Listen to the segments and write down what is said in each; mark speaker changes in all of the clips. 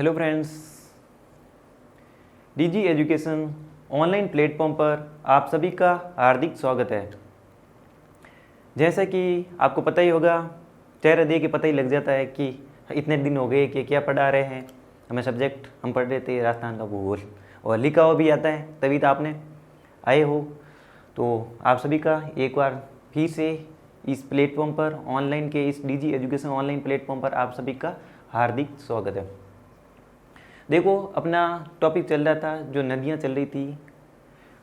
Speaker 1: Hello friends, DG education online platform पर आप सभी का हार्दिक स्वागत है। जैसा कि आपको पता ही होगा, चेहरा देख के पता ही लग जाता है कि इतने दिन हो गए कि क्या पढ़ा रहे हैं। हमें सब्जेक्ट हम पढ़ रहे थे राजस्थान का भूगोल और लिखा हुआ भी आता है, तभी तो आपने आए हो। तो आप सभी का एक बार फिर से इस प्लेटफॉर्म पर ऑनलाइन के इस डीजी एजुकेशन ऑनलाइन प्लेटफॉर्म पर आप सभी का हार्दिक स्वागत है। देखो, अपना टॉपिक चल रहा था जो नदियाँ चल रही थी।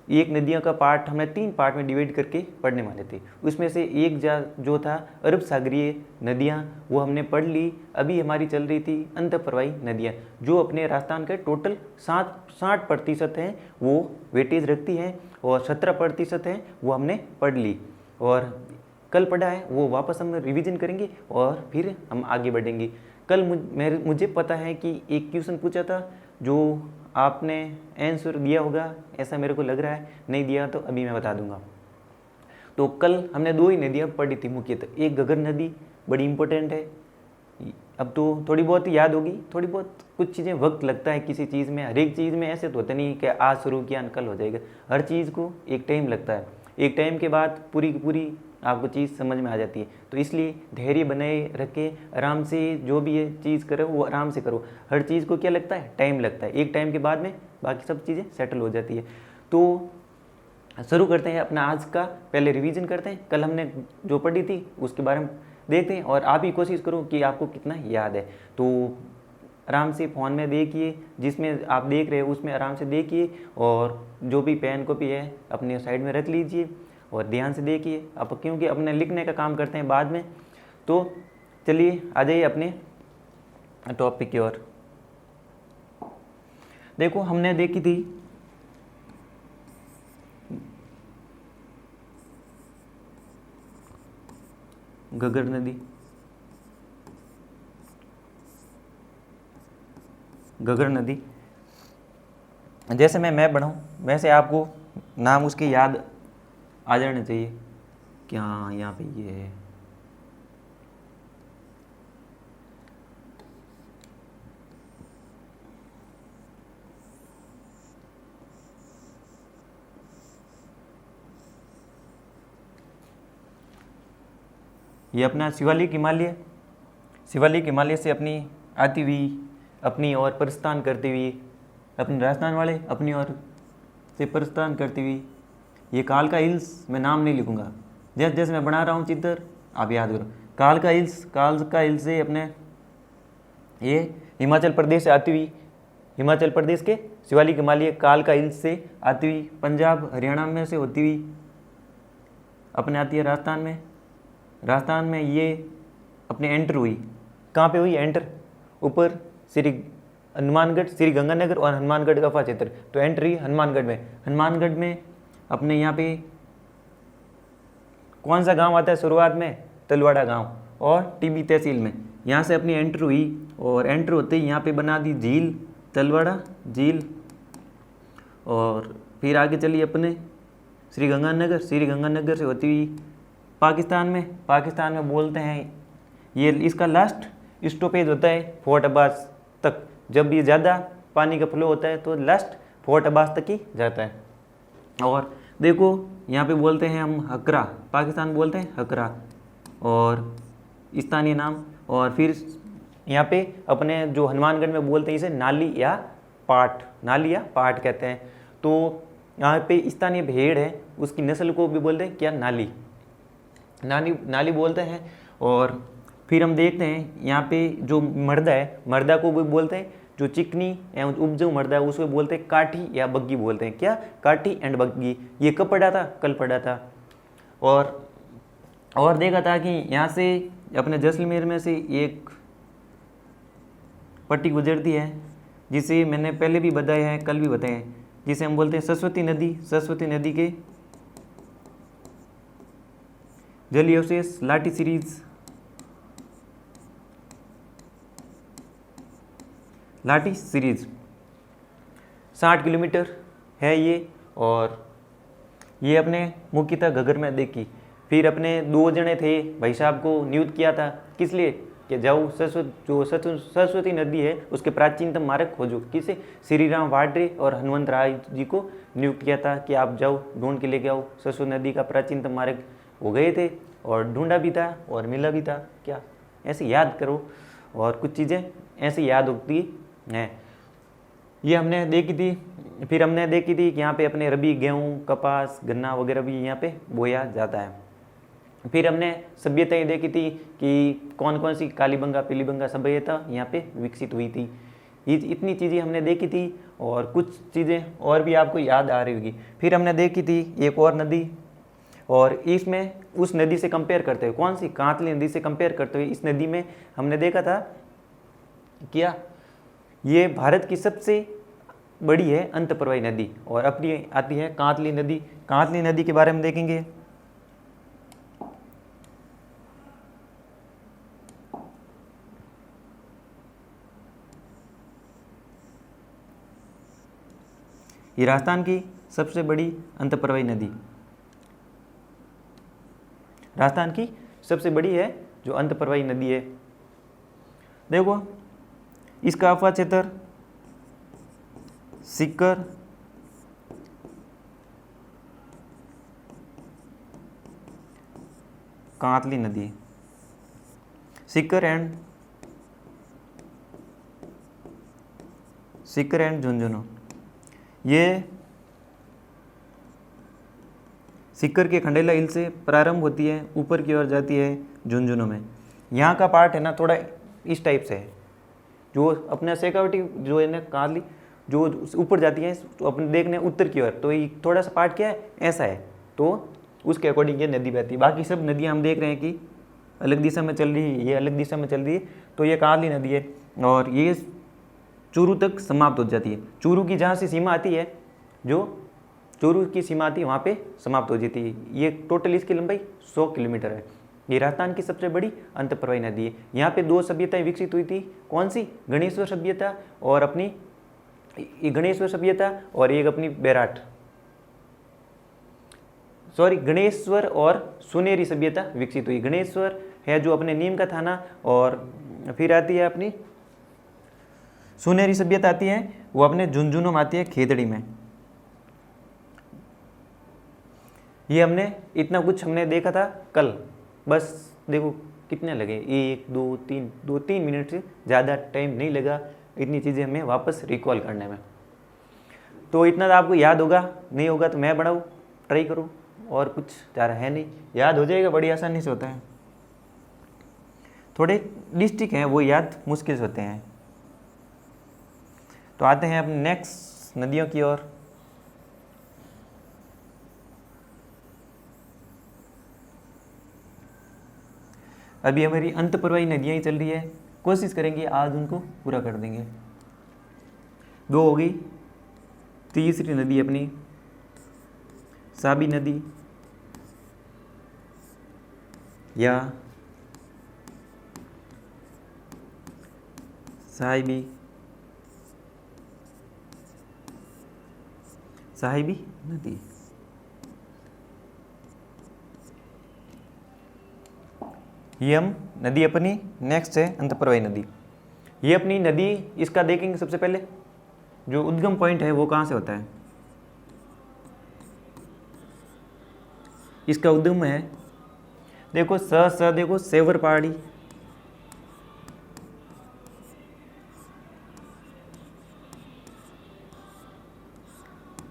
Speaker 1: एक नदियों का पार्ट हमने 3 पार्ट में डिवाइड करके पढ़ने वाले थे। उसमें से एक जो था अरब सागरीय नदियाँ, वो हमने पढ़ ली। अभी हमारी चल रही थी अंतःप्रवाही नदियाँ, जो अपने राजस्थान के टोटल 60% हैं वो वेटेज रखती हैं और 17% हैं वो हमने पढ़ ली। और कल पढ़ा है वो वापस हम रिवीजन करेंगे और फिर हम आगे बढ़ेंगे। कल मुझे पता है कि एक क्वेश्चन पूछा था जो आपने आंसर दिया होगा, ऐसा मेरे को लग रहा है। नहीं दिया तो अभी मैं बता दूंगा। तो कल हमने 2 ही नदियाँ पढ़ी थी मुख्यतः। एक घग्गर नदी बड़ी इंपॉर्टेंट है, अब तो थोड़ी बहुत याद होगी। थोड़ी बहुत कुछ चीज़ें वक्त लगता है किसी चीज़ में, हर एक चीज़ में ऐसे तो होता नहीं कि आज शुरू किया कल हो जाएगा। हर चीज़ को एक टाइम लगता है, एक टाइम के बाद पूरी की पूरी आपको चीज़ समझ में आ जाती है। तो इसलिए धैर्य बनाए रखे, आराम से जो भी ये चीज़ करो वो आराम से करो। हर चीज़ को क्या लगता है, टाइम लगता है। एक टाइम के बाद में बाकी सब चीज़ें सेटल हो जाती है। तो शुरू करते हैं अपना आज का, पहले रिवीजन करते हैं। कल हमने जो पढ़ी थी उसके बारे में देखते हैं और आप ही कोशिश करो कि आपको कितना याद है। तो आराम से फ़ोन में देखिए, जिसमें आप देख रहे हो उसमें आराम से देखिए, और जो भी पेन कॉपी है अपने साइड में रख लीजिए और ध्यान से देखिए आप, क्योंकि अपने लिखने का काम करते हैं बाद में। तो चलिए आ जाइए अपने टॉपिक की ओर। देखो, हमने देखी थी घग्गर नदी। घग्गर नदी जैसे मैं मैप बनाऊँ वैसे आपको नाम उसके याद आ जाने चाहिए कि हाँ यहाँ पे ये है। ये अपना शिवालिक हिमालय, शिवालिक हिमालय से अपनी आती हुई अपनी ओर प्रस्थान करती हुई, अपने राजस्थान वाले अपनी ओर से प्रस्थान करती हुई। ये कालका हिल्स, मैं नाम नहीं लिखूंगा, जैसे जैसे मैं बना रहा हूँ चित्र आप याद करो। कालका हिल्स से अपने ये हिमाचल प्रदेश से आती हुई, हिमाचल प्रदेश के शिवालिक हिमालय कालका हिल्स से आती हुई पंजाब हरियाणा में से होती हुई अपने आती है राजस्थान में। राजस्थान में ये अपने एंटर हुई, कहाँ पे हुई एंटर, ऊपर श्री हनुमानगढ़, श्री गंगानगर और हनुमानगढ़ का क्षेत्र। तो एंट्री हनुमानगढ़ में, हनुमानगढ़ में अपने यहाँ पे कौन सा गांव आता है शुरुआत में, तलवाड़ा गांव, और टीबी तहसील में। यहाँ से अपनी एंटर हुई और एंटर होते ही यहाँ पे बना दी झील, तलवाड़ा झील। और फिर आगे चली अपने श्री गंगानगर, श्री गंगानगर से होती हुई पाकिस्तान में बोलते हैं ये इसका लास्ट स्टॉपेज होता है फोर्ट अब्बास तक। जब भी ज़्यादा पानी का फ्लो होता है तो लास्ट फोर्ट अब्बास तक ही जाता है। और देखो यहाँ पे बोलते हैं हम हकरा, पाकिस्तान बोलते हैं हकरा और स्थानीय नाम। और फिर यहाँ पे अपने जो हनुमानगढ़ में बोलते हैं इसे नाली या पाट, नाली या पाट कहते हैं। तो यहाँ पे स्थानीय भेड़ है उसकी नस्ल को भी बोलते हैं क्या, नाली, नाली बोलते हैं। और फिर हम देखते हैं यहाँ पे जो मर्दा है, मर्दा को भी बोलते हैं, जो चिकनी एवं उपजाऊ मर्दा है उसको बोलते हैं काठी या बग्गी बोलते हैं क्या, काठी एंड बग्गी। ये कब पढ़ा था, कल पढ़ा था। और देखा था कि यहाँ से अपने जैसलमेर में से एक पट्टी गुजरती है जिसे मैंने पहले भी बताया है, कल भी बताया है, जिसे हम बोलते हैं सरस्वती नदी। सरस्वती नदी के जलीय अवशेष लाठी सीरीज, लाठी सीरीज 60 किलोमीटर है ये। और ये अपने मुख्यतः घग्गर में देखी। फिर अपने 2 जने थे, भाई साहब को नियुक्त किया था, किस लिए, कि जाओ सरस्वती नदी है उसके प्राचीनतम मार्ग खोजो। किसे? श्री राम वाड्रे और हनुमंत राय जी को नियुक्त किया था कि आप जाओ ढूंढ के लेके आओ सरस्वती नदी का प्राचीनतम मार्ग। वो गए थे और ढूंढा भी था और मिला भी था। क्या? ऐसे याद करो और कुछ चीज़ें ऐसे याद होती हैं। ये हमने देखी थी। फिर हमने देखी थी कि यहाँ पे अपने रबी गेहूँ कपास गन्ना वगैरह भी यहाँ पे बोया जाता है। फिर हमने सभ्यताएं देखी थी कि कौन कौन सी कालीबंगा पीलीबंगा सभ्यता यहाँ पे विकसित हुई थी। इतनी चीज़ें हमने देखी थी और कुछ चीज़ें और भी आपको याद आ रही होगी। फिर हमने देखी थी एक और नदी, और इसमें उस नदी से कंपेयर करते हुए, कौन सी? कांतली नदी से कंपेयर करते हुए इस नदी में हमने देखा था क्या ये भारत की सबसे बड़ी है अंतःप्रवाही नदी और अपनी आती है कांतली नदी। कांतली नदी के बारे में देखेंगे। ये राजस्थान की सबसे बड़ी अंतःप्रवाही नदी, राजस्थान की सबसे बड़ी है जो अंतःप्रवाही नदी है। देखो इसका अफवाह क्षेत्र सीकर कांतली नदी, सीकर एंड झुंझुनू। ये सीकर के खंडेला हिल से प्रारंभ होती है, ऊपर की ओर जाती है झुंझुनू में। यहाँ का पार्ट है ना थोड़ा इस टाइप से है, जो अपना शेखावटी जो है ना कांतली जो ऊपर जाती है तो अपने देखने उत्तर की ओर, तो ये थोड़ा सा पार्ट क्या है ऐसा है, तो उसके अकॉर्डिंग ये नदी बहती है। बाकी सब नदियाँ हम देख रहे हैं कि अलग दिशा में चल रही है, ये अलग दिशा में चल रही है, तो ये कांतली नदी है और ये चूरू तक समाप्त हो जाती है। चूरू की जहाँ से सीमा आती है, जो चूरू की सीमा आती है वहाँ पे समाप्त हो जाती है। ये टोटल इसकी लंबाई 100 किलोमीटर है। ये राजस्थान की सबसे बड़ी अंतःप्रवाही नदी है। यहाँ पे 2 सभ्यताएं विकसित हुई थी। कौन सी? गणेश्वर सभ्यता और अपनी गणेश्वर सभ्यता और एक अपनी गणेश्वर और सुनेरी सभ्यता विकसित हुई। गणेश्वर है जो अपने नीम का थाना, और फिर आती है अपनी सुनेरी सभ्यता आती है वो अपने झुंझुनू में आती है खेतड़ी में। ये हमने इतना कुछ हमने देखा था कल। बस देखो कितने लगे, 1 2 3 मिनट से ज़्यादा टाइम नहीं लगा इतनी चीज़ें हमें वापस रिकॉल करने में। तो इतना तो आपको याद होगा, नहीं होगा तो मैं बढ़ाऊँ ट्राई करूँ, और कुछ ज़्यादा है नहीं, याद हो जाएगा, बड़ी आसानी से होता है। थोड़े डिस्ट्रिक्ट हैं वो याद मुश्किल से होते हैं। तो आते हैं अपने नेक्स्ट नदियों की ओर। अभी हमारी अंतःप्रवाही नदियाँ ही चल रही है, कोशिश करेंगे आज उनको पूरा कर देंगे। 2 हो गई। तीसरी नदी अपनी साबी नदी या साहिबी नदी। ये हम नदी अपनी नेक्स्ट है अंतःप्रवाही नदी। ये अपनी नदी, इसका देखेंगे सबसे पहले जो उद्गम पॉइंट है वो कहाँ से होता है। इसका उद्गम है, देखो देखो सेवर पहाड़ी,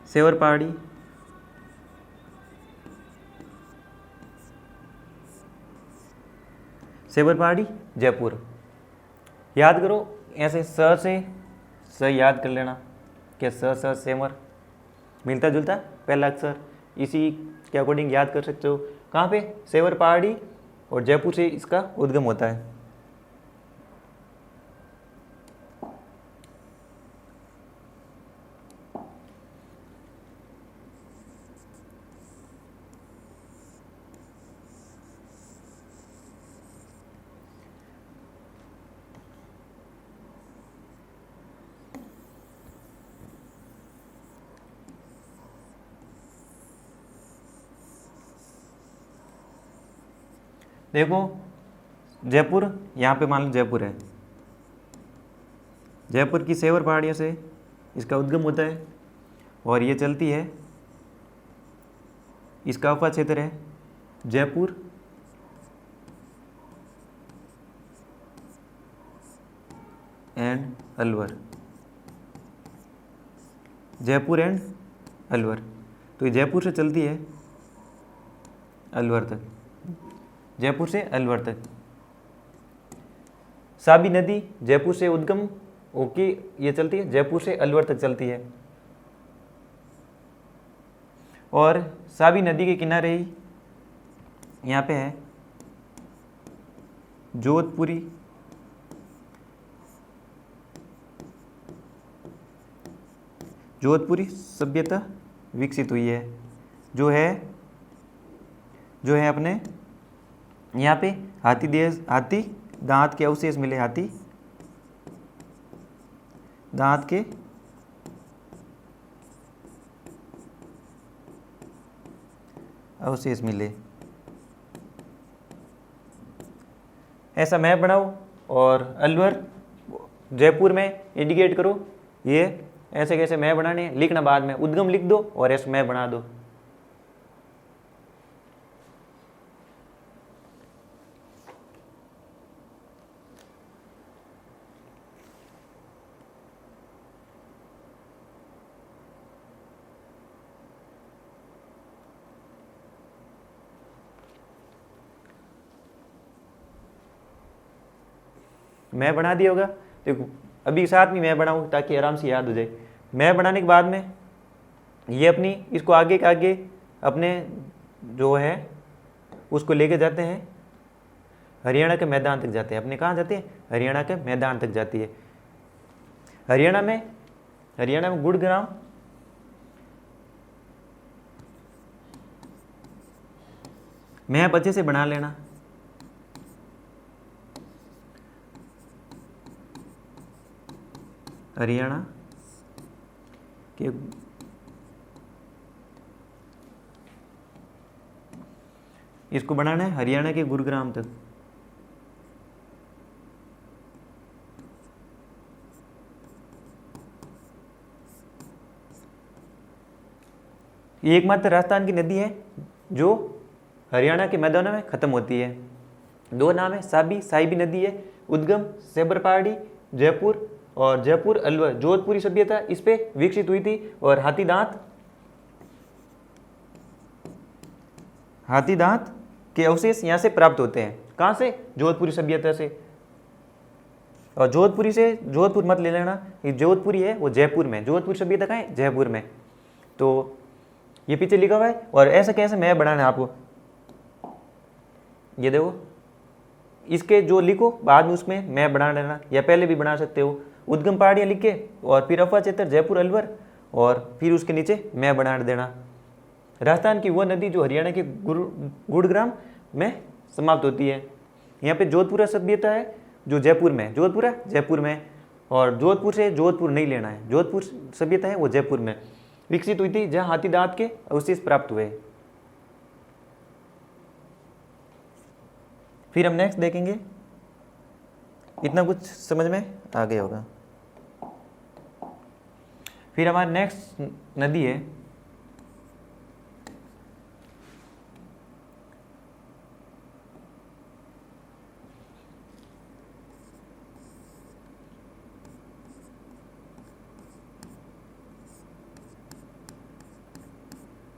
Speaker 1: सेवर पहाड़ी, सेवर पहाड़ी जयपुर। याद करो ऐसे स याद कर लेना कि स सेवर मिलता जुलता पहला अक्षर, इसी के अकॉर्डिंग याद कर सकते हो। कहाँ पे? सेवर पहाड़ी, और जयपुर से इसका उद्गम होता है। देखो जयपुर, यहाँ पे मान लो जयपुर है, जयपुर की सेवर पहाड़ियों से इसका उद्गम होता है और ये चलती है, इसका उपा क्षेत्र है जयपुर एंड अलवर, जयपुर एंड अलवर। तो ये जयपुर से चलती है अलवर तक, जयपुर से अलवर तक। साबी नदी जयपुर से उद्गम होके ये चलती है, जयपुर से अलवर तक चलती है। और साबी नदी के किनारे ही यहाँ पे है जोधपुरी सभ्यता विकसित हुई है, जो है अपने यहाँ पे हाथी दांत के अवशेष मिले, हाथी दांत के अवशेष मिले। ऐसा मैप बनाओ और अलवर जयपुर में इंडिकेट करो। ये ऐसे कैसे मैप बनाने, लिखना बाद में, उद्गम लिख दो और ऐसे मैप बना दो। मैं बना दिया होगा, देखो अभी साथ में मैं बनाऊँ ताकि आराम से याद हो जाए। मैं बनाने के बाद में ये अपनी इसको आगे के आगे अपने जो है उसको लेके जाते हैं, हरियाणा के मैदान तक जाते हैं। अपने कहाँ जाते हैं? हरियाणा के मैदान तक जाती है। हरियाणा में गुड़गांव मैप अच्छे से बना लेना। हरियाणा के इसको बनाना है हरियाणा के गुरुग्राम तक। ये एकमात्र राजस्थान की नदी है जो हरियाणा के मैदानों में खत्म होती है। दो नाम है, साहिबी नदी है, उद्गम सेबर पहाड़ी जयपुर, और जयपुर अलवर जोधपुरी सभ्यता इस पे विकसित हुई थी। और हाथी दांत के अवशेष यहाँ से प्राप्त होते हैं। कहाँ से? जोधपुरी सभ्यता से। और जोधपुर मत ले लेना, ये जोधपुरी है वो जयपुर में, जोधपुरी सभ्यता कहाँ है? जयपुर में। तो ये पीछे लिखा हुआ है। और ऐसा कैसे मैप बनाना है आपको, ये देखो, इसके जो लिखो बाद में उसमें मैप बना लेना, या पहले भी बना सकते हो। उद्गम पहाड़ियाँ लिख के और फिर अफवाह क्षेत्र जयपुर अलवर, और फिर उसके नीचे मैप बना देना। राजस्थान की वो नदी जो हरियाणा के गुड़ग्राम में समाप्त होती है। यहाँ पे जोधपुरा सभ्यता है जो जयपुर में, और जोधपुर से जोधपुर नहीं लेना है, जोधपुर सभ्यता है वो जयपुर में विकसित हुई थी, जहाँ हाथी दांत के अवशेष प्राप्त हुए। फिर हम नेक्स्ट देखेंगे। इतना कुछ समझ में आ गया होगा। फिर हमारी नेक्स्ट नदी है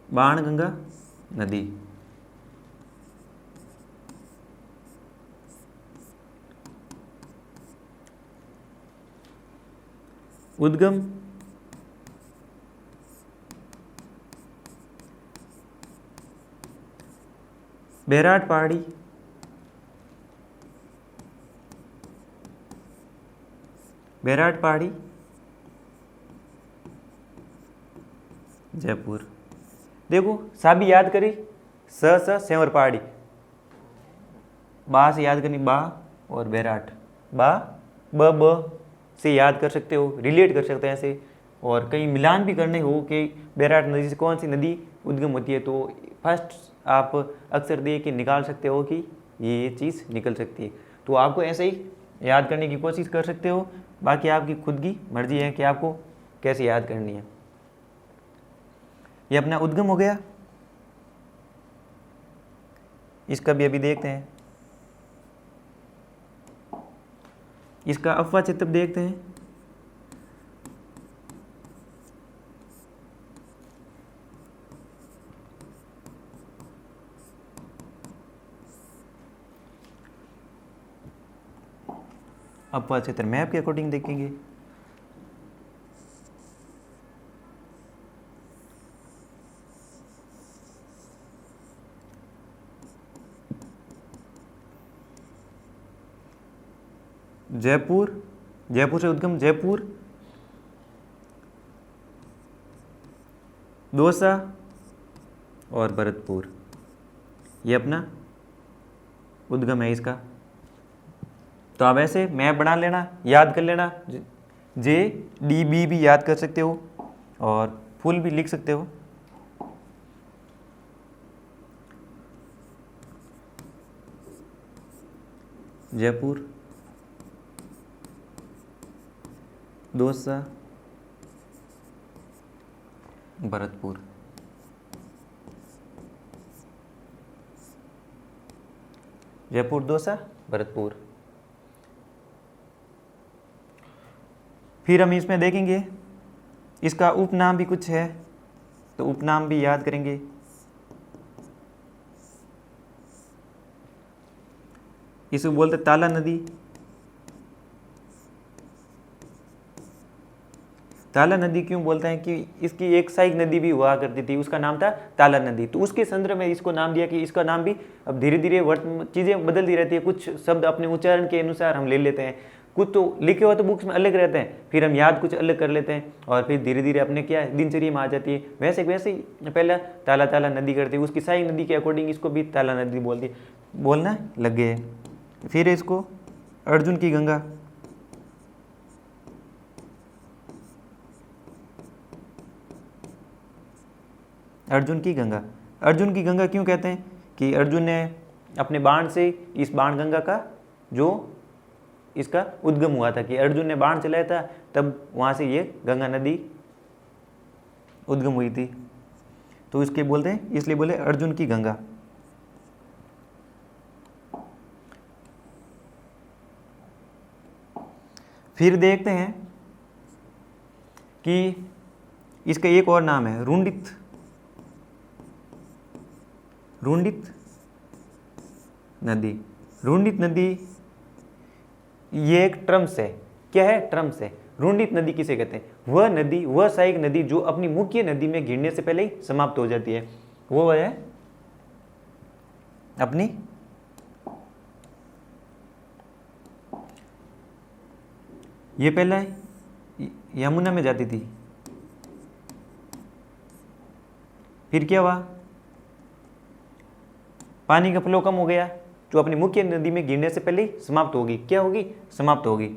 Speaker 1: बाणगंगा नदी। उद्गम बैराट पहाड़ी जयपुर। देखो साबी याद करी, स सेवर पहाड़ी, बा से याद करनी बा, और बैराट बा ब से याद कर सकते हो, रिलेट कर सकते हैं ऐसे। और कहीं मिलान भी करने हो कि बैराट नदी से कौन सी नदी उद्गम होती है, तो फर्स्ट आप अक्सर दे के निकाल सकते हो कि ये चीज़ निकल सकती है। तो आपको ऐसे ही याद करने की कोशिश कर सकते हो, बाकी आपकी खुद की मर्जी है कि आपको कैसे याद करनी है। ये अपना उद्गम हो गया, इसका भी अभी देखते हैं। इसका अफवाह चित्र देखते हैं। अफवाह चित्र मैप के अकॉर्डिंग देखेंगे। जयपुर, जयपुर से उद्गम जयपुर, दौसा और भरतपुर, ये अपना उद्गम है इसका। तो आप ऐसे मैप बना लेना, याद कर लेना, JDB भी याद कर सकते हो और फुल भी लिख सकते हो। जयपुर, दौसा, भरतपुर, जयपुर, दौसा, भरतपुर। फिर हम इसमें देखेंगे इसका उपनाम भी कुछ है, तो उपनाम भी याद करेंगे। इसको बोलते ताला नदी। ताला नदी क्यों बोलते हैं कि इसकी एक सहायक नदी भी हुआ करती थी, उसका नाम था ताला नदी। तो उसके संदर्भ में इसको नाम दिया कि इसका नाम भी अब धीरे धीरे चीज़ें बदलती रहती है, कुछ शब्द अपने उच्चारण के अनुसार हम ले लेते हैं, कुछ तो लिखे हुए तो बुक्स में अलग रहते हैं, फिर हम याद कुछ अलग कर लेते हैं और फिर धीरे धीरे अपने क्या दिनचर्या में आ जाती है। वैसे वैसे ही पहले ताला ताला नदी करते हैं, उसकी सहायक नदी के अकॉर्डिंग इसको भी ताला नदी बोलना लग गए। फिर इसको अर्जुन की गंगा, अर्जुन की गंगा। अर्जुन की गंगा क्यों कहते हैं कि अर्जुन ने अपने बाण से इस बाण गंगा का जो इसका उद्गम हुआ था, कि अर्जुन ने बाण चलाया था तब वहाँ से ये गंगा नदी उद्गम हुई थी, तो इसके बोलते हैं, इसलिए बोले अर्जुन की गंगा। फिर देखते हैं कि इसका एक और नाम है रुंडित, रुंडित नदी। रुंडित नदी ये एक ट्रम्स है। क्या है? ट्रम्स है। रुंडित नदी किसे कहते हैं? वह नदी, वह सहायक नदी जो अपनी मुख्य नदी में गिरने से पहले ही समाप्त हो जाती है, वो है अपनी ये पहले यमुना में जाती थी, फिर क्या हुआ, पानी का फ्लो कम हो गया, जो अपनी मुख्य नदी में गिरने से पहले ही समाप्त होगी। क्या होगी? समाप्त होगी।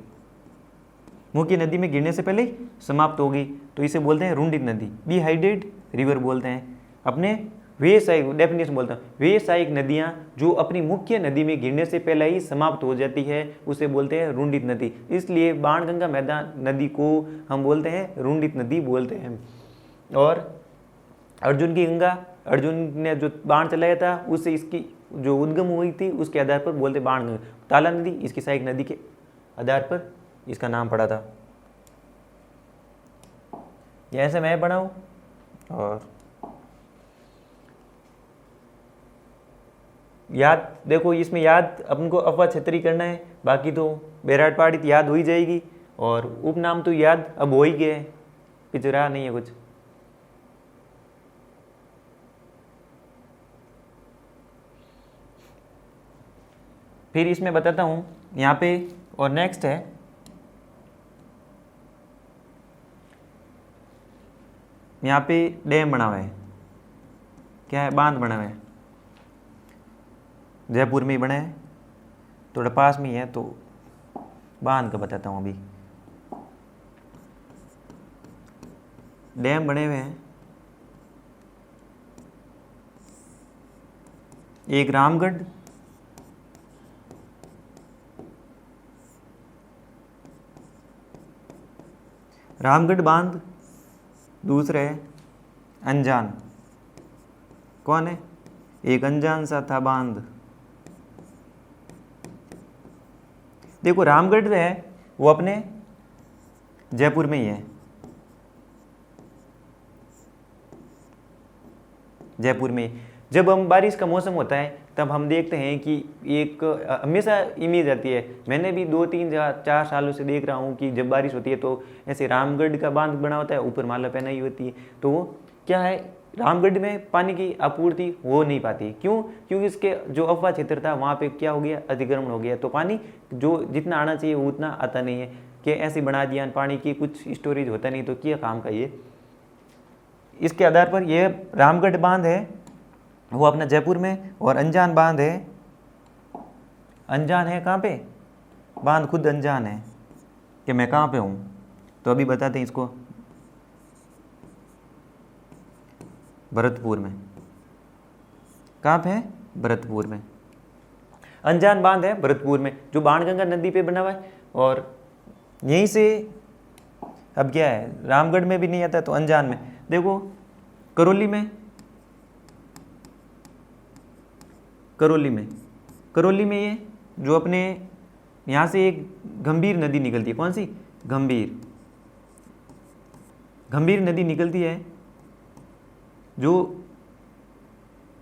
Speaker 1: मुख्य नदी में गिरने से पहले ही समाप्त होगी, तो इसे बोलते हैं रुंडित नदी। डिहाइड्रेट रिवर बोलते हैं। अपने वे सहायक, डेफिनेशन बोलता हूँ, वे सहायक नदियाँ जो अपनी मुख्य नदी में गिरने से पहले ही समाप्त हो जाती है, उसे बोलते हैं रुंडित नदी। इसलिए बाणगंगा मैदान नदी को हम बोलते हैं रुंडित नदी बोलते हैं। और अर्जुन की गंगा, अर्जुन ने जो बाण चलाया था उससे इसकी जो उद्गम हुई थी उसके आधार पर बोलते बाण गंगा। ताला नदी इसकी सहायक नदी के आधार पर इसका नाम पड़ा था। ऐसे मैं बनाऊं और याद देखो, इसमें याद अपन को अफवाह छतरी करना है, बाकी तो बैराट पहाड़ी याद हो ही जाएगी और उपनाम तो याद अब हो ही गए, पीछे रहा नहीं है कुछ। फिर इसमें बताता हूँ यहाँ पे, और नेक्स्ट है यहाँ पे डैम बना हुआ है। क्या है? बांध बना हुआ है, जयपुर में ही बना है, थोड़ा पास में ही है, तो बांध का बताता हूँ। अभी डैम बने हुए हैं, एक रामगढ़, रामगढ़ बांध, दूसरा है अनजान। कौन है? एक अनजान सा था बांध। देखो रामगढ़ जो है वो अपने जयपुर में ही है, जयपुर में। जब हम बारिश का मौसम होता है तब हम देखते हैं कि एक हमेशा इमेज आती है, मैंने भी 2-3-4 सालों से देख रहा हूँ कि जब बारिश होती है तो ऐसे रामगढ़ का बांध बना होता है, ऊपर माला पहनाई होती है। तो वो क्या है, रामगढ़ में पानी की आपूर्ति हो नहीं पाती। क्यों? क्योंकि इसके जो अफवाह क्षेत्र था वहाँ पे क्या हो गया, अतिक्रमण हो गया, तो पानी जो जितना आना चाहिए वो उतना आता नहीं है। कि ऐसे बना दिया पानी की कुछ स्टोरेज होता नहीं, तो क्या काम का ये। इसके आधार पर ये रामगढ़ बांध है वो अपना जयपुर में, और अनजान बांध है, अनजान है कहाँ पे, बांध खुद अनजान है कि मैं कहाँ पे हूँ। तो अभी बताते हैं इसको, भरतपुर में। कहाँ पे है? भरतपुर में। अनजान बांध है भरतपुर में, जो बाणगंगा नदी पे बना हुआ है। और यहीं से अब क्या है, रामगढ़ में भी नहीं आता तो अनजान में। देखो करौली में, करौली में ये जो अपने यहाँ से एक गंभीर नदी निकलती है। कौन सी? गंभीर नदी निकलती है जो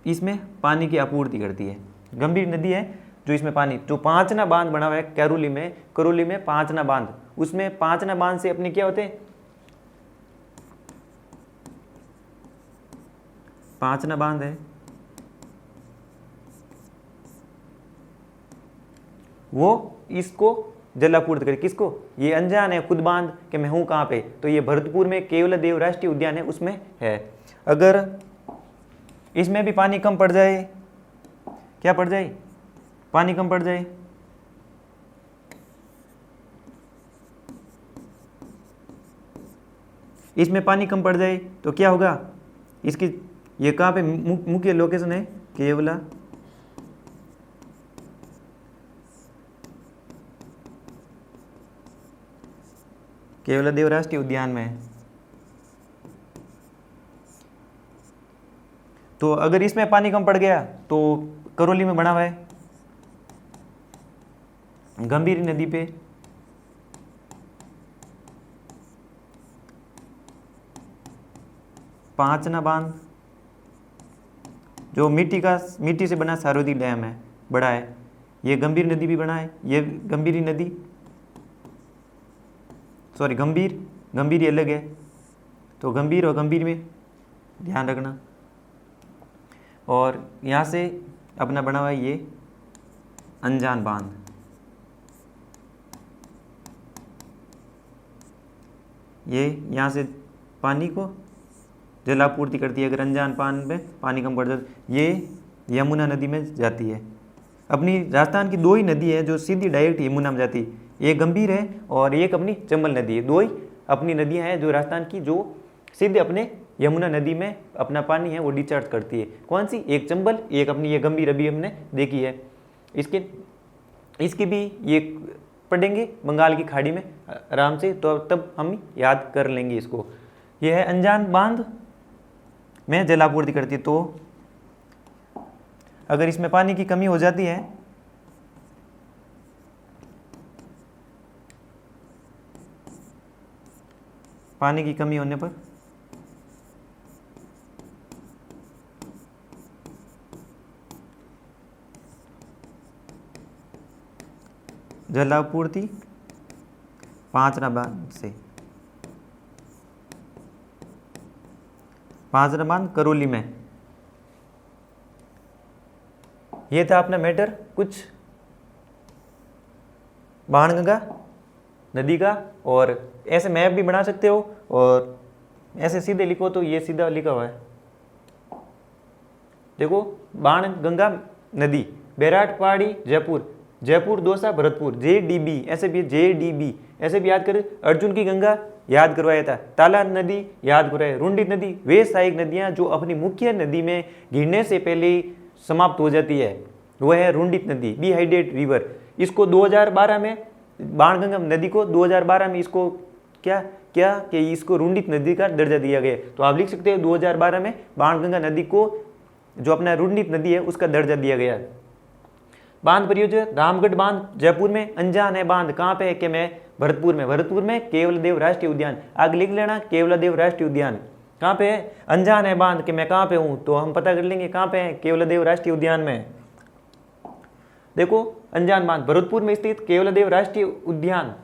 Speaker 1: इसमें पानी की आपूर्ति करती है। गंभीर नदी है जो इसमें पानी, जो पांचना बांध बना हुआ है करौली में पांचना बांध। उसमें पांचना बांध से अपने क्या होते हैं, पांचना बांध है वो इसको जलापूर्ति करे। किसको? ये अनजान है खुद बांध कि मैं हूं कहां पे। तो ये भरतपुर में केवलादेव राष्ट्रीय उद्यान है, उसमें है। अगर इसमें भी पानी कम पड़ जाए, क्या पड़ जाए, पानी कम पड़ जाए, इसमें पानी कम पड़ जाए तो क्या होगा, इसकी ये कहाँ पे मुख्य लोकेशन है, केवलादेव राष्ट्रीय उद्यान में है। तो अगर इसमें पानी कम पड़ गया तो करौली में बना हुआ है गंभीर नदी पे पांचना बांध, जो मिट्टी से बना सारोदी डैम है, बड़ा है। ये गंभीर नदी भी बना है, ये गंभीरी नदी, सॉरी गंभीर अलग है। तो गंभीर और गंभीर में ध्यान रखना। और यहाँ से अपना बना हुआ है ये अनजान बांध। ये यहाँ से पानी को जलापूर्ति करती है। अगर अनजान बांध में पानी कम पड़ जाए, ये यमुना नदी में जाती है। अपनी राजस्थान की दो ही नदी है जो सीधी डायरेक्ट यमुना में जाती है, एक गंभीर है और एक अपनी चंबल नदी है। दो ही अपनी नदियां हैं जो राजस्थान की जो सीधे अपने यमुना नदी में अपना पानी है वो डिस्चार्ज करती है। कौन सी? एक चंबल, एक अपनी ये गंभीर, अभी हमने देखी है। इसकी भी ये पढ़ेंगे बंगाल की खाड़ी में आराम से, तो तब हम याद कर लेंगे इसको। यह है अनजान बांध में जलापूर्ति करती है। तो अगर इसमें पानी की कमी हो जाती है पानी की कमी होने पर जलापूर्ति पांचना बांध से, पांचना बांध करौली में। ये था अपना मैटर कुछ बाणगंगा नदी का। और ऐसे मैप भी बना सकते हो और ऐसे सीधे लिखो तो ये सीधा लिखा हुआ है। देखो बाणगंगा नदी, बैराट पहाड़ी जयपुर दौसा भरतपुर, JDB ऐसे भी, JDB ऐसे भी याद करें। अर्जुन की गंगा याद करवाया था, ताला नदी याद करवाया, रुंडी नदी। वे सहायक नदियां जो अपनी मुख्य नदी में गिरने से पहले समाप्त हो जाती है वह है रुंडित नदी, डिहाइड्रेट रिवर। इसको 2012 में बाणगंगा नदी को 2012 में इसको क्या क्या कि इसको रुंडित नदी का दर्जा दिया गया। तो आप लिख सकते हो 2012 में बाणगंगा नदी को जो अपना रुंडित नदी है उसका दर्जा दिया गया। बांध परियोजना रामगढ़ बांध जयपुर में, अनजान है बांध कहाँ पे है कि मैं भरतपुर में, भरतपुर में केवलदेव राष्ट्रीय उद्यान, आगे लिख लेना केवलदेव राष्ट्रीय उद्यान कहाँ पे है, अनजान है बांध कि मैं कहाँ पे हूँ, तो हम पता कर लेंगे कहाँ पे है, केवलदेव राष्ट्रीय उद्यान में। देखो अनजान बांध भरतपुर में स्थित केवलदेव राष्ट्रीय उद्यान।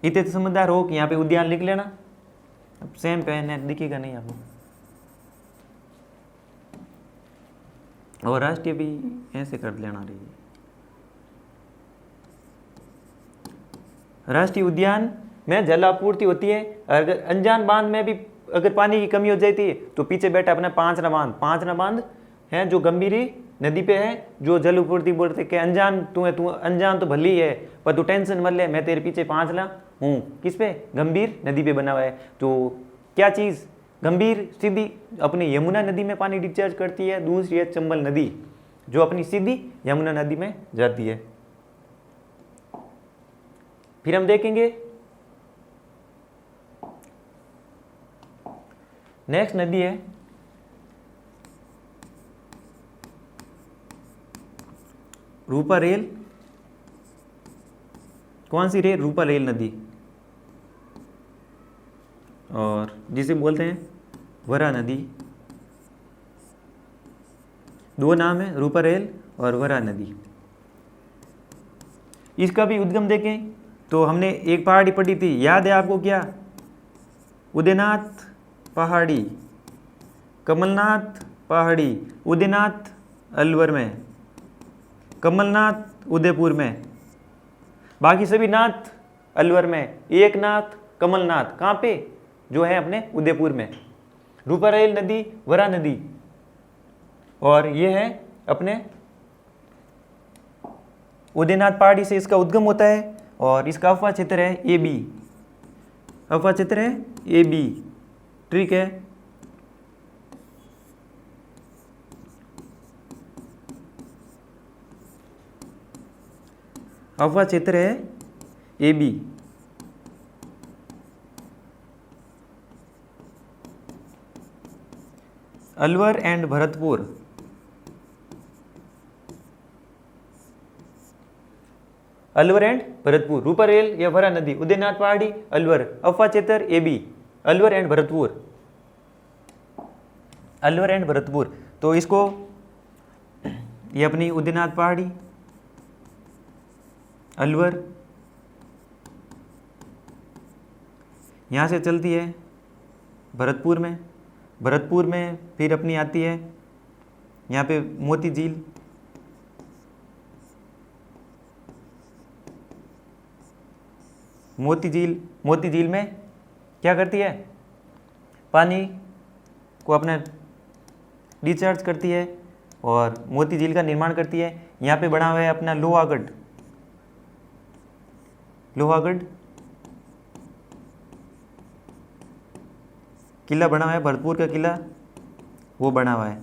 Speaker 1: इतने समझदार हो कि यहाँ पे उद्यान लिख लेना, अब सेम पेन है दिखेगा नहीं आपको। और राष्ट्रीय भी ऐसे कर लेना रही। राष्ट्रीय उद्यान में जल आपूर्ति होती है। अगर अनजान बांध में भी अगर पानी की कमी हो जाती है तो पीछे बैठा अपना पांचना बांध है जो गंभीरी नदी पे है, जो जल आपूर्ति बोलते कि अनजान तू है, तू अनजान तो भली है पर तू टेंशन मत ले, मैं तेरे पीछे पांचना हूँ। किस पे, गंभीर नदी पे बना हुआ है। तो क्या चीज़, गंभीर सीधी अपनी यमुना नदी में पानी डिस्चार्ज करती है, दूसरी है चंबल नदी जो अपनी सीधी यमुना नदी में जाती है। फिर हम देखेंगे नेक्स्ट नदी है रूपा रेल। कौन सी रेल, रूपा रेल नदी, और जिसे बोलते हैं वरा नदी। दो नाम है, रूपा रेल और वरा नदी। इसका भी उद्गम देखें तो हमने एक पहाड़ी पढ़ी थी, याद है आपको क्या, उदयनाथ पहाड़ी, कमलनाथ पहाड़ी। उदयनाथ अलवर में, कमलनाथ उदयपुर में, बाकी सभी नाथ अलवर में, एक नाथ कमलनाथ कहाँ पे, जो है अपने उदयपुर में। रूपा रेल नदी, वरा नदी, और ये है अपने उदयनाथ पहाड़ी से इसका उद्गम होता है। और इसका अफवाह क्षेत्र है ए बी, अफवाह क्षेत्र है ए बी, ठीक है। अफवाह क्षेत्र है A B. Alwar and Bharatpur, Alwar and Bharatpur, Ruparel या वरा नदी, उदयनाथ पहाड़ी, अलवर, अफवाह क्षेत्र A B, Alwar and Bharatpur, Alwar and Bharatpur. तो इसको ये अपनी उदयनाथ पहाड़ी, अलवर, यहाँ से चलती है भरतपुर में, भरतपुर में फिर अपनी आती है यहाँ पे मोती झील, मोती झील में क्या करती है, पानी को अपना डिस्चार्ज करती है और मोती झील का निर्माण करती है। यहाँ पे बना हुआ है अपना लोहागढ़, किला बना हुआ है, भरतपुर का किला वो बना हुआ है।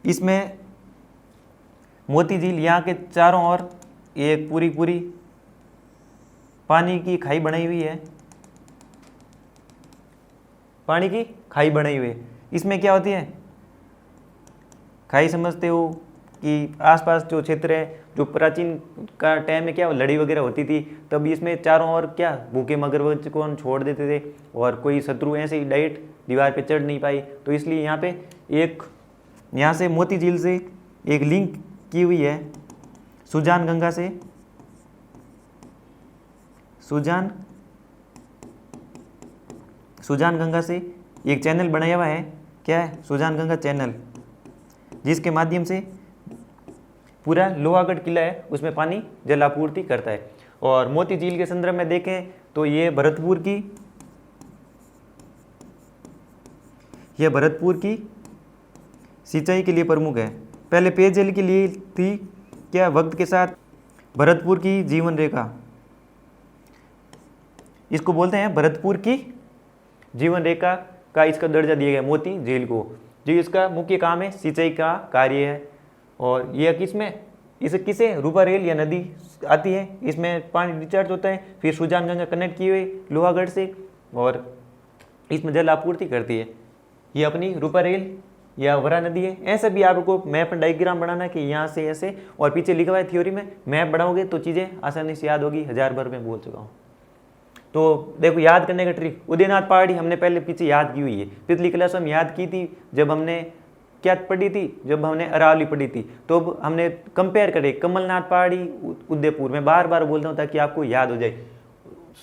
Speaker 1: इसमें मोती झील यहाँ के चारों ओर एक पूरी पानी की खाई बनाई हुई है, पानी की खाई बनाई हुई है। इसमें क्या होती है खाई, समझते हो कि आसपास जो क्षेत्र है, जो प्राचीन का टाइम में क्या लड़ाई वगैरह होती थी, तब इसमें चारों ओर क्या भूखे मगरमच्छ को हम छोड़ देते थे और कोई शत्रु ऐसे ही डायरेक्ट दीवार पे चढ़ नहीं पाई। तो इसलिए यहाँ पे एक, यहाँ से मोती झील से एक लिंक की हुई है सुजान गंगा से, सुजान गंगा से एक चैनल बनाया हुआ है, क्या है, सुजान गंगा चैनल, जिसके माध्यम से पूरा लोहागढ़ किला है उसमें पानी जल आपूर्ति करता है। और मोती झील के संदर्भ में देखें तो ये भरतपुर की सिंचाई के लिए प्रमुख है। पहले पेयजल के लिए थी, क्या, वक्त के साथ भरतपुर की जीवन रेखा, इसको बोलते हैं भरतपुर की जीवन रेखा का इसका दर्जा दिया गया मोती झील को, जो इसका मुख्य काम है, सिंचाई का कार्य है। और यह किस में, इसे किसे रूपारेल या नदी आती है, इसमें पानी डिस्चार्ज होता है, फिर सुजान गंगा कनेक्ट की हुई लोहागढ़ से और इसमें जल आपूर्ति करती है। ये अपनी रूपारेल या वरा नदी है। ऐसे भी आपको मैप डायग्राम बनाना है कि यहाँ से ऐसे, और पीछे लिखा हुआ है थ्योरी में, मैप बनाओगे तो चीज़ें आसानी से याद होगी, 1000 बार मैं बोल चुका हूँ। तो देखो याद करने का ट्रिक, उदयनाथ पहाड़ी हमने पहले पीछे याद की हुई है, पिछली क्लास में याद की थी जब हमने क्या पढ़ी थी, जब हमने अरावली पढ़ी थी। तो अब हमने कंपेयर करे कमलनाथ पहाड़ी उदयपुर, मैं बार बार बोलता हूँ ताकि आपको याद हो जाए।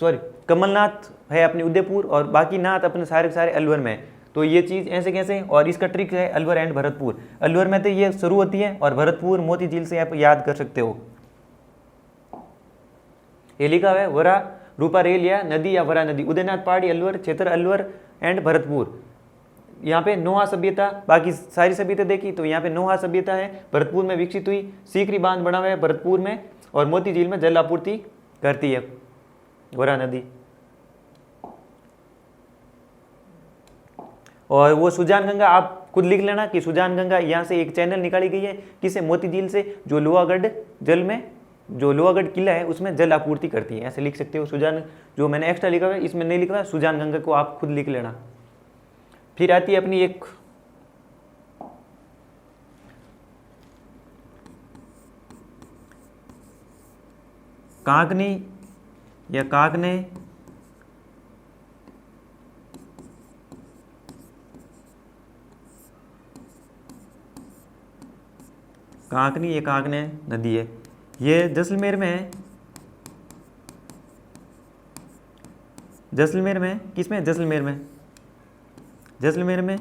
Speaker 1: सॉरी, कमलनाथ है अपने उदयपुर और बाकी नाथ अपने सारे सारे अलवर में। तो ये चीज़ ऐसे कैसे, और इसका ट्रिक है अलवर एंड भरतपुर। अलवर में तो ये शुरू होती है और भरतपुर मोती झील से आप याद कर सकते हो। ये लिखा हुआ है वरा रूपारेल या नदी या वरा नदी, उदयनाथ पहाड़ी अलवर क्षेत्र, अलवर एंड भरतपुर। यहाँ पे नोहा सभ्यता, बाकी सारी सभ्यता देखी तो यहाँ पे नोहा सभ्यता है, भरतपुर में विकसित हुई, सीकरी बांध बना हुआ है भरतपुर में, और मोती झील में जल आपूर्ति करती है वरा नदी। और वो सुजान गंगा आप खुद लिख लेना कि सुजान गंगा यहाँ से एक चैनल निकाली गई है, किसे, मोती झील से, जो लोहागढ़ जल में, जो लोहागढ़ किला है उसमें जल आपूर्ति करती है, ऐसे लिख सकते हो। सुजान, जो मैंने एक्स्ट्रा लिखा हुआ है इसमें नहीं लिखा हुआ, सुजान गंगा को आप खुद लिख लेना। फिर आती है अपनी एक कांकनी या काकने, कांकनी ये काकने नदी है, ये जैसलमेर में है। जैसलमेर में किसमें, जैसलमेर में, जैसलमेर में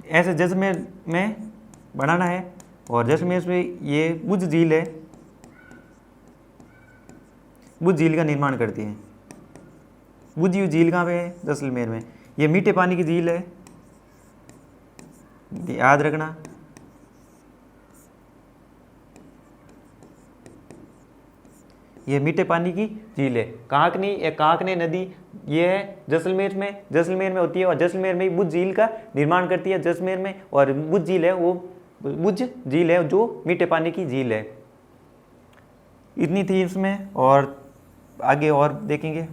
Speaker 1: ऐसे जैसलमेर में बनाना है। और जैसलमेर में ये बुझ झील है, बुझ झील का निर्माण करती है। बुझ झील कहाँ पे है, जैसलमेर में। ये मीठे पानी की झील है, याद रखना। ये मीठे पानी की झील है। कांकनी या कांकने नदी ये है जैसलमेर में, जैसलमेर में होती है, और जैसलमेर में ही बुझ झील का निर्माण करती है जैसलमेर में। और बुझ झील है वो, बुझ झील है जो मीठे पानी की झील है। इतनी थी इसमें, और आगे और देखेंगे।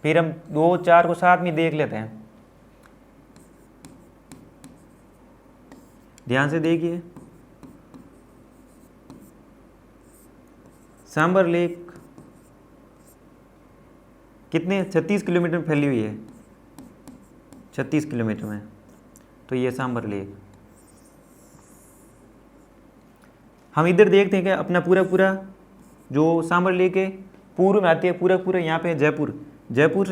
Speaker 1: फिर हम 2-4 को साथ में देख लेते हैं, ध्यान से देखिए। सांबर लेक कितने, 36 किलोमीटर में फैली हुई है, 36 किलोमीटर में। तो ये सांबर लेक। हम इधर देखते हैं कि अपना पूरा पूरा जो सांबर लेक है पूर्व में आती है, पूरा पूरा यहाँ पे है जयपुर। जयपुर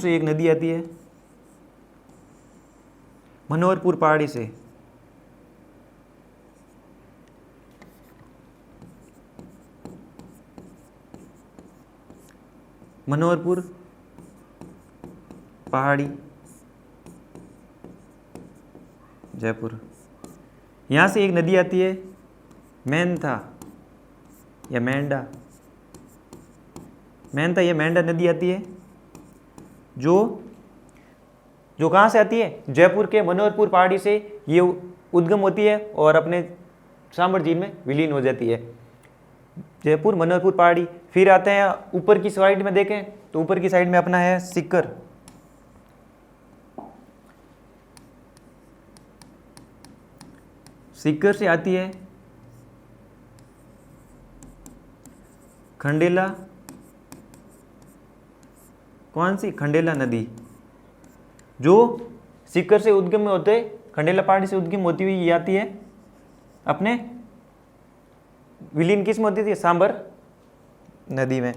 Speaker 1: से एक नदी आती है मनोहरपुर पहाड़ी से। मनोहरपुर पहाड़ी जयपुर, यहाँ से एक नदी आती है मेंथा या मेंढा, मेंथा या मेंढा नदी आती है, जो जो कहाँ से आती है, जयपुर के मनोहरपुर पहाड़ी से ये उद्गम होती है और अपने सांबर झील में विलीन हो जाती है। जयपुर मनोहरपुर पहाड़ी। फिर आते हैं ऊपर की साइड में, देखें तो ऊपर की साइड में अपना है सीकर। सीकर से आती है खंडेला, कौन सी, खंडेला नदी, जो सीकर से उद्गम में होते, खंडेला पहाड़ी से उद्गम होती हुई ये आती है अपने विलीन किस में होती थी, सांबर नदी में।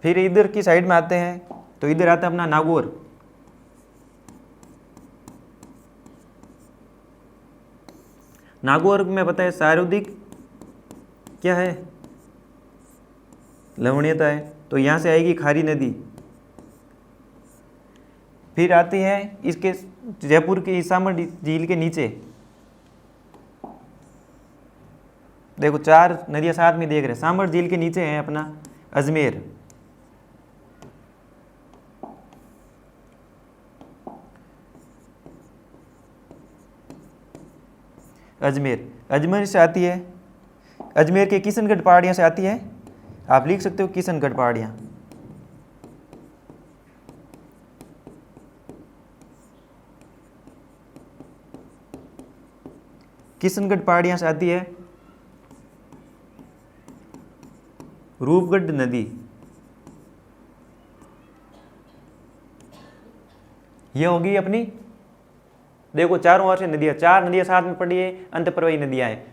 Speaker 1: फिर इधर की साइड में आते हैं तो इधर आता है अपना नागौर। नागौर में पता है सर्वाधिक क्या है, लवणीयता है, तो यहाँ से आएगी खारी नदी। फिर आती है इसके जयपुर के सांबर झील के नीचे, देखो 4 नदियां साथ में देख रहे हैं। सांबर झील के नीचे है अपना अजमेर, अजमेर, अजमेर से आती है, अजमेर के किशनगढ़ पहाड़ियाँ से आती है। आप लिख सकते हो किशनगढ़ पहाड़ियाँ। किशनगढ़ पहाड़ियाँ से आती है रूपगढ़ नदी। ये होगी अपनी, देखो चारों ओर से नदियाँ, 4 नदियाँ साथ में पड़ी है, अंतप्रवाही नदियाँ हैं।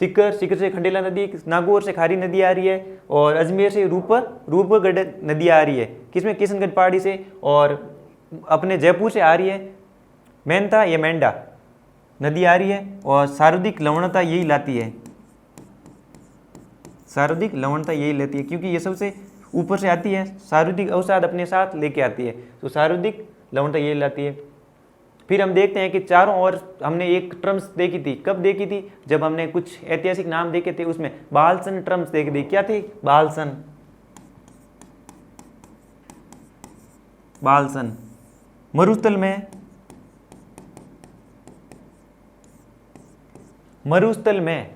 Speaker 1: सीकर, सीकर से खंडेला नदी, नागौर से खारी नदी आ रही है, और अजमेर से रूपगढ़ नदी आ रही है। किसमें? किशनगढ़ पहाड़ी से। और अपने जयपुर से आ रही है मेहनता या मेंढा नदी आ रही है, और सर्वाधिक लवणता यही लाती है, सर्वाधिक लवणता यही लेती है, क्योंकि ये सबसे ऊपर से आती है, सर्वाधिक अवसाद अपने साथ लेके आती है, तो सर्वाधिक लवणता यही लाती है। फिर हम देखते हैं कि चारों ओर हमने एक टर्म्स देखी थी। कब देखी थी? जब हमने कुछ ऐतिहासिक नाम देखे थे, उसमें बालसन टर्म्स देखी थी। क्या थी? बालसन, बालसन। मरुस्थल में, मरुस्थल में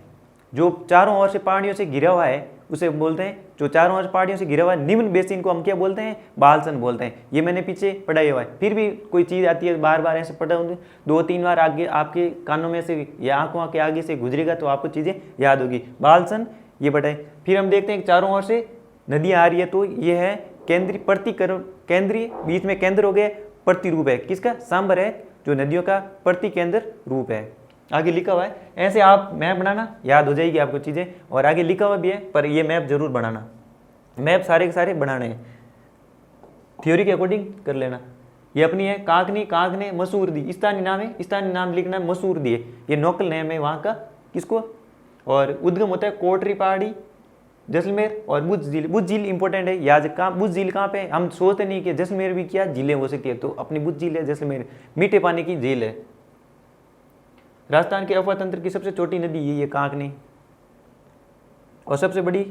Speaker 1: जो चारों ओर से पहाड़ियों से घिरा हुआ है उसे बोलते हैं, जो चारों ओर पहाड़ियों से घिरा हुआ है निम्न बेसिन को हम क्या बोलते हैं? बालसन बोलते हैं। ये मैंने पीछे पढ़ाई हुआ है। फिर भी कोई चीज़ आती है, बार बार ऐसे पढ़ा हूँ, 2-3 बार आगे आपके कानों में से या आंखों के आगे से गुजरेगा तो आपको चीज़ें याद होगी। बालसन ये पढ़ाए। फिर हम देखते हैं कि चारों ओर से नदियाँ आ रही है, तो ये है केंद्रीय केंद्रीय, बीच में केंद्र हो गया, प्रतिरूप है किसका? सांबर है, जो नदियों का प्रति केंद्र रूप है। आगे लिखा हुआ है, ऐसे आप मैप बनाना, याद हो जाएगी आपको चीज़ें। और आगे लिखा हुआ भी है, पर ये मैप जरूर बनाना, मैप सारे के सारे बनाने हैं, थ्योरी के अकॉर्डिंग कर लेना। ये अपनी है कांकनी, कांकने, मसूरदी, स्थानीय नाम है, स्थानीय नाम लिखना है मसूरदी है, ये लोकल नेम है वहाँ का, किसको? और उद्गम होता है कोटरी पहाड़ी, जैसलमेर और बुद्ध झील। बुद्ध झील इंपॉर्टेंट है, याद कहाँ बुद्ध झील कहाँ पे? हम सोचते नहीं कि जैसलमेर भी क्या झीलें हो सकती है, तो अपनी बुद्ध झील है जैसलमेर, मीठे पानी की झील है। राजस्थान के अफवाह तंत्र की सबसे छोटी नदी ये कांकनी, और सबसे बड़ी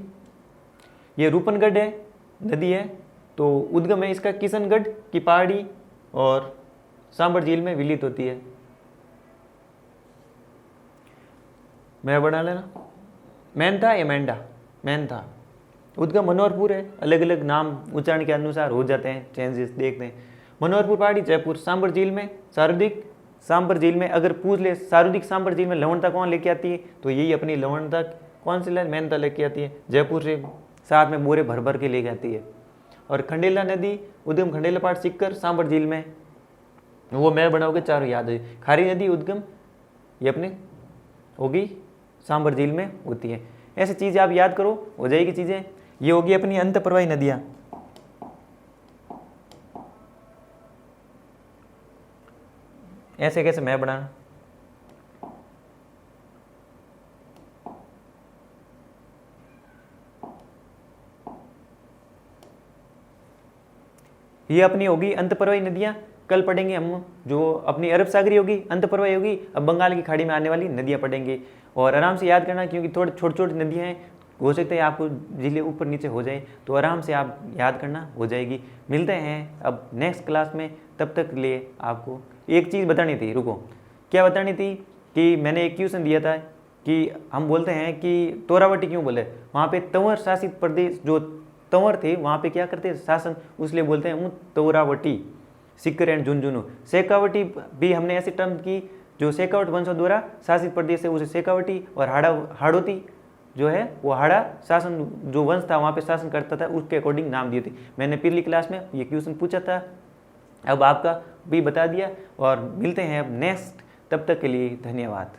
Speaker 1: ये रूपनगढ़ है, नदी है, तो उद्गम है इसका किशनगढ़ की पहाड़ी और सांबर झील में विलीत होती है। मैं बना लेना, मेहनता या मेंढा, मेहनता। उद्गम मनोहरपुर है, अलग अलग नाम उच्चारण के अनुसार हो जाते हैं, चेंजेस देखते हैं। मनोहरपुर पहाड़ी जयपुर, सांबर झील में सर्वाधिक, सांबर झील में अगर पूछ ले सर्वाधिक सांबर झील में लवणता कौन लेके आती है, तो यही अपनी लवणता कौन सी मेहनता लेके आती है, जयपुर से साथ में बोरे भर भर के लेके आती है। और खंडेला नदी उद्गम खंडेला पहाड़ सीकर सांबर झील में, वो मैं बनाओगे चारों याद है। खारी नदी उद्गम ये अपने होगी सांबर झील में होती है। ऐसी चीज़ें आप याद करो, हो जाएगी चीज़ें। ये होगी अपनी अंतप्रवाही नदियाँ। ऐसे कैसे मैं बनाना, ये अपनी होगी अंतप्रवाही नदियाँ। कल पढ़ेंगे हम जो अपनी अरब सागरी होगी अंतप्रवाही होगी, अब बंगाल की खाड़ी में आने वाली नदियाँ पढ़ेंगे। और आराम से याद करना, क्योंकि थोड़ी छोटी छोटी नदियाँ हैं, हो सकता है आपको जिले ऊपर नीचे हो जाए, तो आराम से आप याद करना, हो जाएगी। मिलते हैं अब नेक्स्ट क्लास में, तब तक के लिए आपको एक चीज़ बतानी थी, रुको। क्या बतानी थी कि मैंने एक क्वेश्चन दिया था कि हम बोलते हैं कि तोरावटी क्यों बोले, वहाँ पे तंवर शासित प्रदेश जो तंवर थे वहाँ पे क्या करते शासन, उसलिए बोलते हैं तोरावटी। सिक्कर एंड झुंझुनू, शेखावटी भी हमने ऐसी टर्म की, जो शेखावट वंशों द्वारा शासित प्रदेश है उसे शेखावटी, और हाड़ोती जो है वो हाड़ा शासन जो वंश था वहाँ पे शासन करता था, उसके अकॉर्डिंग नाम दिए थे। मैंने पिछली क्लास में ये क्वेश्चन पूछा था, अब आपका भी बता दिया। और मिलते हैं अब नेक्स्ट, तब तक के लिए धन्यवाद।